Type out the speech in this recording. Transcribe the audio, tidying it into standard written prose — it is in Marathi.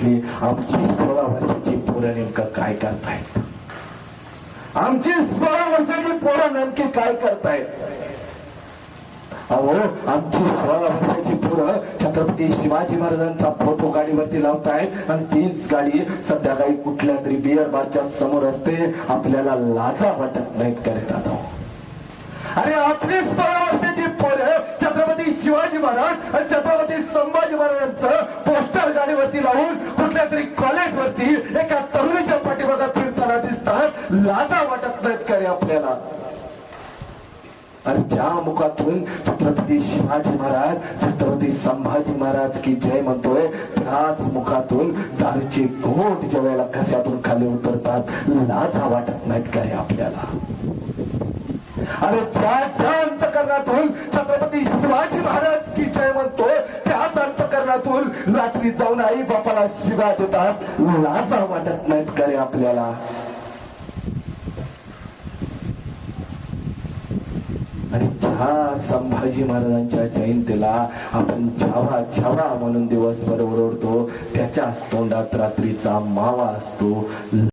कुठली आमची 16 वर्षाची पोरं नेमकं काय करतायत? आमची 16 वर्षाची पोरं नेमकी काय करतायत? अहो, आमची 16 वर्षाची पोरं छत्रपती शिवाजी महाराजांचा फोटो गाडीवरती लावतायत आणि तीच गाडी संध्याकाळी कुठल्या तरी बिअर बारच्या समोर असते. आपल्याला लाजा वाटत नाहीत करतात. अरे आपली 16 वर्षाची पोरं छत्रपती शिवाजी महाराज आणि छत्रपती संभाजी महाराजांचं पोस्टर गाडीवरती लावून कुठल्या तरी कॉलेजवरती एका तरुणीच्या पाठीमागे फिरताना दिसतात. लाजा वाटत नाहीत का रे आपल्याला? आणि ज्या मुखातून छत्रपती शिवाजी महाराज छत्रपती संभाजी महाराज की जय म्हणतोय, त्याच मुखातून दारूची घोट ज्या वेळेला घशातून खाली उतरतात, लाजा वाटत नाहीत का रे आपल्याला? अरे ज्या अंतकरणातून छत्रपती शिवाजी महाराज की जय म्हणतोय, त्याच अंतकरणातून रात्री जाऊन आई बापाला शिव्या देतात, लाजा वाटत नाहीत का रे आपल्याला? आणि ज्या संभाजी महाराजांच्या जयंतीला आपण छावा छावा म्हणून दिवसभर ओरडतो, त्याच्याच तोंडात रात्रीचा मावा असतो.